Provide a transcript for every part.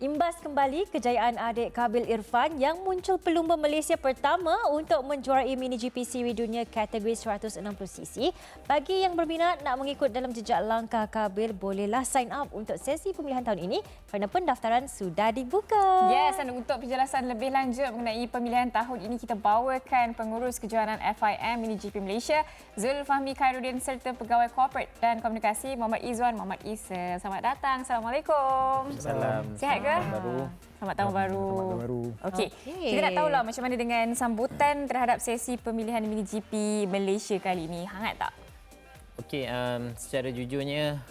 Imbas kembali kejayaan adik Khabil Irfan yang muncul pelumba Malaysia pertama untuk menjuarai Mini GP Siri Dunia kategori 160cc. Bagi yang berminat nak mengikut dalam jejak langkah Khabil, bolehlah sign up untuk sesi pemilihan tahun ini kerana pendaftaran sudah dibuka. Yes, dan untuk penjelasan lebih lanjut mengenai pemilihan tahun ini, kita bawakan pengurus kejuaraan FIM Mini GP Malaysia, Zulfahmi Khairuddin, serta pegawai korporat dan komunikasi Muhammad Izzuan Muhammad Isa. Selamat datang. Assalamualaikum. Salam. Sihat ke? Baru. Selamat tahun baru. Selamat tahun baru. Okey. Kita nak tahulah macam mana dengan sambutan terhadap sesi pemilihan Mini GP Malaysia kali ini. Hangat tak? Okey, secara jujurnya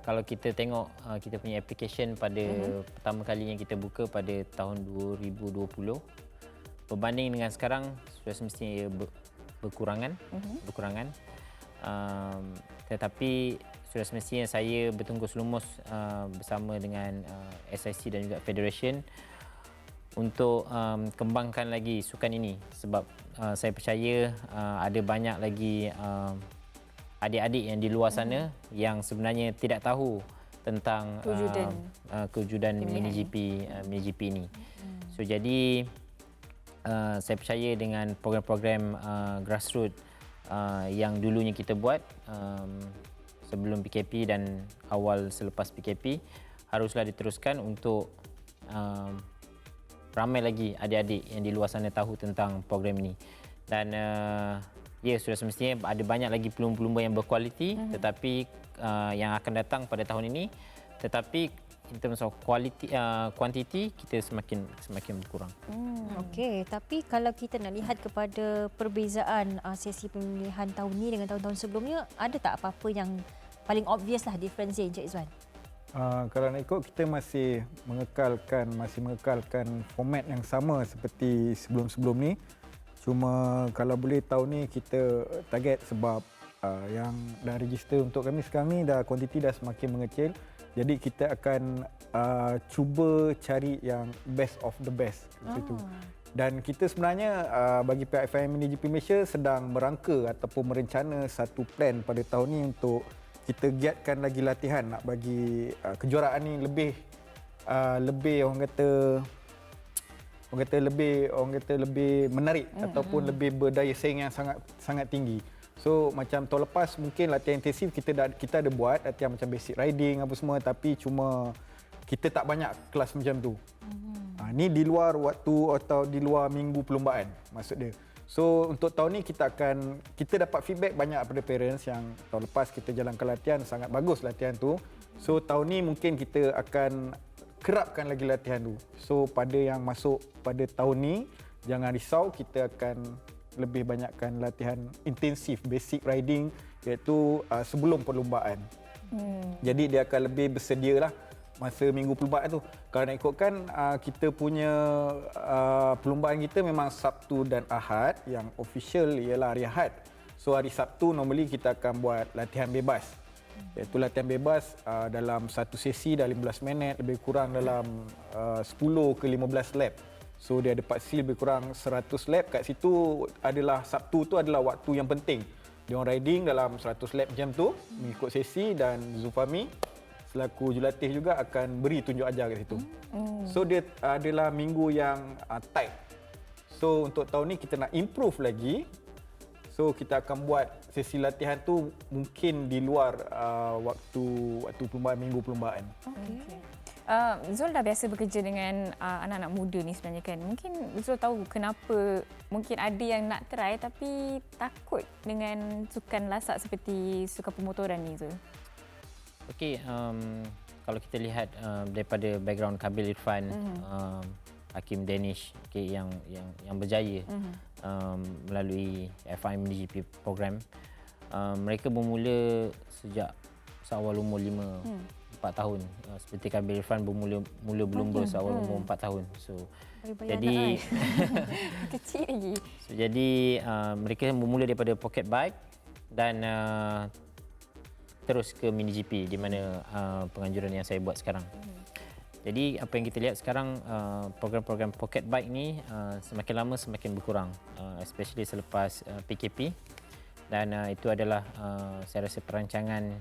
kalau kita tengok kita punya application pada pertama kalinya kita buka pada tahun 2020, berbanding dengan sekarang sudah semestinya berkurangan. Tetapi sudah semestinya saya bertungkus lumus bersama dengan SIC dan juga Federation untuk kembangkan lagi sukan ini, sebab saya percaya ada banyak lagi adik-adik yang di luar sana yang sebenarnya tidak tahu tentang kewujudan Mini GP ini. So jadi saya percaya dengan program-program grassroots yang dulunya kita buat sebelum PKP dan awal selepas PKP haruslah diteruskan untuk ramai lagi adik-adik yang di luar sana tahu tentang program ini. Dan ya, sudah semestinya ada banyak lagi pelumba-pelumba yang berkualiti, tetapi yang akan datang pada tahun ini, tetapi in terms of kuantiti kita semakin berkurang. Okey, tapi kalau kita nak lihat kepada perbezaan sesi pemilihan tahun ini dengan tahun-tahun sebelumnya, ada tak apa-apa yang paling obvious lah difference Encik Izzuan? Kalau nak ikut, kita masih mengekalkan format yang sama seperti sebelum-sebelum ni. Cuma kalau boleh tahun ni kita target sebab yang dah register untuk kami sekarang ni kuantiti dah semakin mengecil. Jadi kita akan cuba cari yang best of the best macam tu. Dan kita sebenarnya bagi pihak FIM Mini GP Malaysia sedang merangka ataupun merencana satu plan pada tahun ni untuk kita giatkan lagi latihan nak bagi kejuaraan ni lebih orang kata lebih menarik ataupun lebih berdaya saing yang sangat tinggi. So macam tahun lepas mungkin latihan intensif kita ada buat latihan macam basic riding apa semua, tapi cuma kita tak banyak kelas macam tu. Ni di luar waktu atau di luar minggu perlumbaan maksud dia. So untuk tahun ni kita dapat feedback banyak daripada parents yang tahun lepas kita jalankan latihan sangat bagus latihan tu. So tahun ni mungkin kita akan kerapkan lagi latihan tu. So pada yang masuk pada tahun ni jangan risau, kita akan lebih banyakkan latihan intensif basic riding iaitu sebelum perlumbaan. Jadi dia akan lebih bersedialah masa minggu perlumbaan tu. Kalau nak ikutkan kita punya perlumbaan kita memang Sabtu dan Ahad, yang official ialah hari Ahad. So hari Sabtu normally kita akan buat latihan bebas. Iaitu latihan bebas dalam satu sesi dah 15 minit, lebih kurang dalam 10 ke 15 lap. So dia ada paksi lebih kurang 100 lap. Kat situ adalah Sabtu tu adalah waktu yang penting. Dia orang riding dalam 100 lap macam tu mengikut sesi, dan Zulfahmi selaku jurulatih juga akan beri tunjuk ajar kat situ. So dia adalah minggu yang tight. So untuk tahun ni kita nak improve lagi. So kita akan buat sesi latihan tu mungkin di luar waktu perlumbaan, minggu perlumbaan. Zul dah biasa bekerja dengan anak-anak muda ni sebenarnya kan. Mungkin Zul tahu kenapa mungkin ada yang nak try tapi takut dengan sukan lasak seperti sukan pemotoran ni, Zul. Okey, kalau kita lihat daripada background Khabil Irfan, Hakim Danish, yang berjaya melalui FIM MGP program, mereka bermula sejak seawal umur 4 tahun. Seperti Khabil Irfan bermula berlumba seawal umur 4 tahun. So jadi kecil lagi. So jadi mereka bermula daripada pocket bike dan terus ke Mini GP di mana penganjuran yang saya buat sekarang. Jadi apa yang kita lihat sekarang, program-program pocket bike ni semakin lama semakin berkurang, especially selepas PKP, dan itu adalah saya rasa perancangan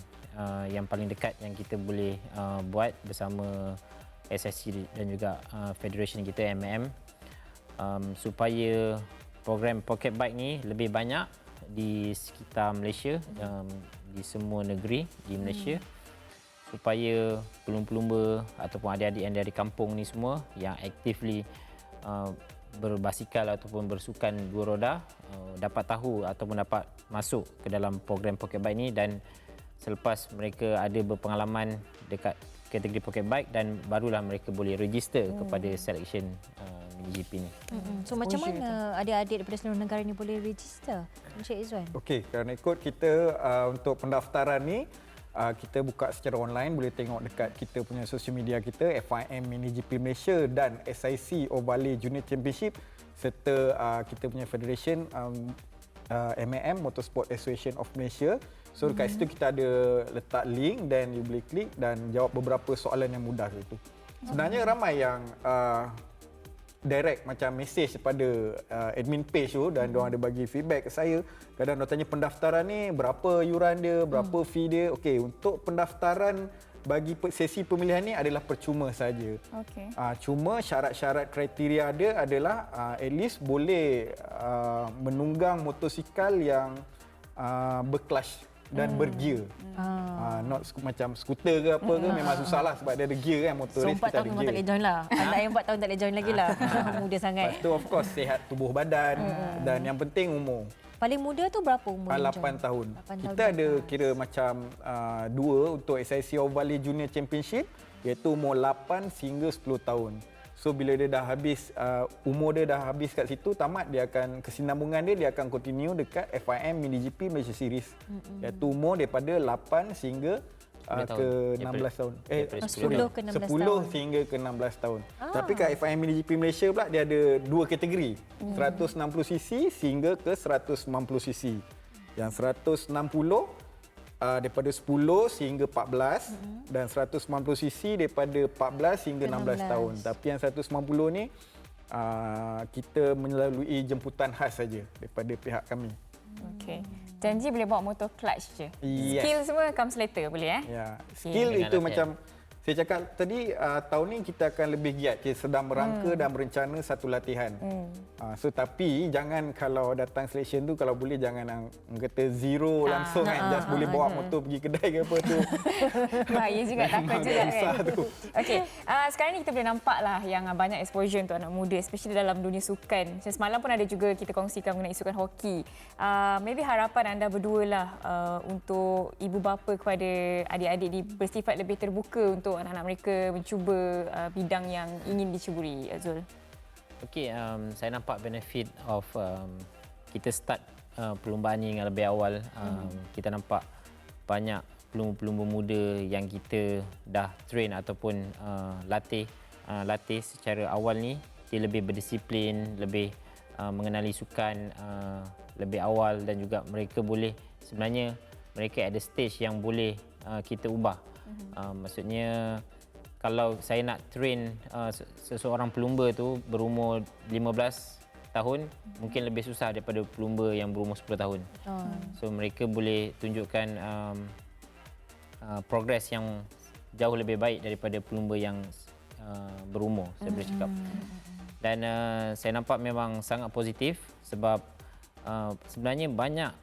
yang paling dekat yang kita boleh buat bersama SSC dan juga Federation kita MM, supaya program Pocket Bike ni lebih banyak di sekitar Malaysia, di semua negeri di Malaysia, supaya pelumba-pelumba ataupun adik-adik yang dari kampung ni semua yang actively berbasikal ataupun bersukan dua roda dapat tahu ataupun dapat masuk ke dalam program Pocket Bike ni, dan selepas mereka ada berpengalaman dekat kategori Pocket Bike dan barulah mereka boleh register kepada selection MiniGP ni. So macam mana adik-adik daripada seluruh negara ni boleh register, Encik Izwan? Okey, kerana ikut kita untuk pendaftaran ni kita buka secara online, boleh tengok dekat kita punya social media kita FIM MiniGP Malaysia dan SIC Ovale Junior Championship, serta kita punya federation MAM Motorsport Association of Malaysia. So dekat situ kita ada letak link dan you boleh klik dan jawab beberapa soalan yang mudah situ. Sebenarnya ramai yang direct macam message kepada admin page tu dan diorang ada bagi feedback ke saya. Kadang diorang tanya pendaftaran ni berapa yuran dia, berapa fee dia. Okey, untuk pendaftaran bagi sesi pemilihan ni adalah percuma saja. Okey. Cuma syarat-syarat kriteria dia adalah at least boleh menunggang motosikal yang berkelas dan bergear. Not macam skuter ke apa ke, memang susah lah sebab dia ada gear kan, motor So race 4 kita tahun ada memang tak gear. boleh join lah. Anak yang 4 tahun tak boleh join lagi lah. Muda sangat. Lepas tu of course sihat tubuh badan dan yang penting umur. Paling muda tu berapa umur yang 8 join? tahun. 8 Kita ada kira macam dua untuk SIC Ovale Junior Championship, iaitu umur 8 hingga 10 tahun. So bila dia dah habis umur dia dah habis kat situ, tamat, dia akan kesinambungan dia akan continue dekat FIM MiniGP Malaysia Series. Iaitu umur daripada 8 sehingga ke 16 tahun. 10 ke 16 tahun. 10 hingga ke 16 tahun. Tapi kat FIM MiniGP Malaysia pula dia ada dua kategori. 160cc hingga ke 190cc. Yang 160 daripada 10 sehingga 14 dan 190cc daripada 14 hingga 16 tahun. Tapi yang 190 ni kita melalui jemputan khas saja daripada pihak kami. Okey. Janji boleh bawa motor clutch je. Yes. Skill semua comes later, boleh Ya, skill Dengan itu latihan. macam saya cakap tadi, tahun ni kita akan lebih giat. Kita sedang merangka dan berencana satu latihan. So tapi jangan kalau datang selection tu, kalau boleh jangan kata zero langsung kan. Just boleh bawa motor pergi kedai ke apa tu. Bahaya juga, takut Memang juga susah kan. tu. Okey, sekarang ni kita boleh nampak lah yang banyak exposure untuk anak muda, especially dalam dunia sukan. Macam semalam pun ada juga kita kongsikan mengenai sukan hoki. Maybe harapan anda berdua lah untuk ibu bapa kepada adik-adik ni bersifat lebih terbuka untuk anak-anak mereka mencuba bidang yang ingin dicuburi, Zul. Okey, saya nampak benefit of kita start perlumbaan ni dengan lebih awal. Kita nampak banyak pelumba-pelumba muda yang kita dah train ataupun latih secara awal ni, dia lebih berdisiplin, lebih mengenali sukan lebih awal, dan juga mereka boleh, sebenarnya mereka ada stage yang boleh kita ubah. Maksudnya kalau saya nak train seseorang pelumba tu berumur 15 tahun, mungkin lebih susah daripada pelumba yang berumur 10 tahun. So mereka boleh tunjukkan progres yang jauh lebih baik daripada pelumba yang berumur, saya boleh cakap. Dan saya nampak memang sangat positif sebab sebenarnya banyak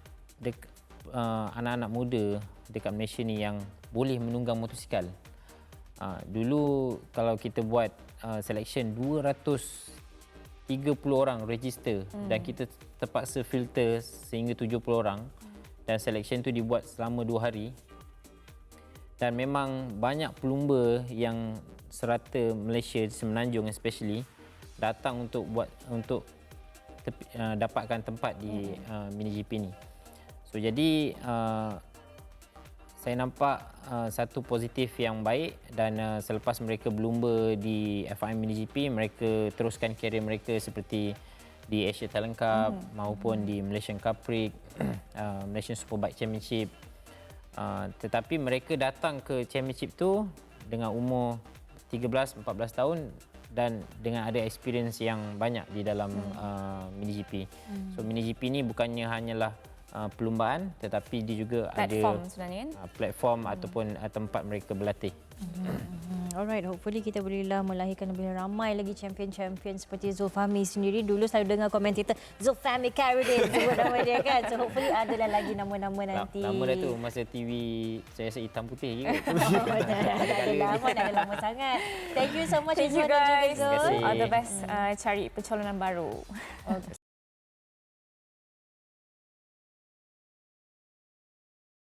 anak-anak muda dekat Malaysia ni yang boleh menunggang motosikal. Dulu kalau kita buat selection 230 orang register dan kita terpaksa filter sehingga 70 orang, dan selection tu dibuat selama 2 hari. Dan memang banyak pelumba yang serata Malaysia, Semenanjung especially, datang untuk dapatkan tempat di MiniGP ni. So jadi saya nampak satu positif yang baik, dan selepas mereka berlumba di FIM MiniGP, mereka teruskan karier mereka seperti di Asia Talent Cup maupun di Malaysian Cup Prix, Malaysian Superbike Championship. Tetapi mereka datang ke championship tu dengan umur 13-14 tahun dan dengan ada experience yang banyak di dalam MiniGP. So MiniGP ni bukannya hanyalah perlumbaan, tetapi dia juga Platform ada sebenarnya kan? Platform ataupun tempat mereka berlatih. Alright, hopefully kita bolehlah melahirkan lebih ramai lagi champion-champion seperti Zulfahmi sendiri. Dulu selalu dengar komentator Zulfahmi Khairuddin sebut nama dia kan. So hopefully adalah lagi nama-nama nanti. Lama dah tu masa TV saya rasa hitam putih je. Dah ada lama sangat. Thank you so much Thank you Izwan dan juga guys. Zul. kasih. All the best cari pencalonan baru. Okay.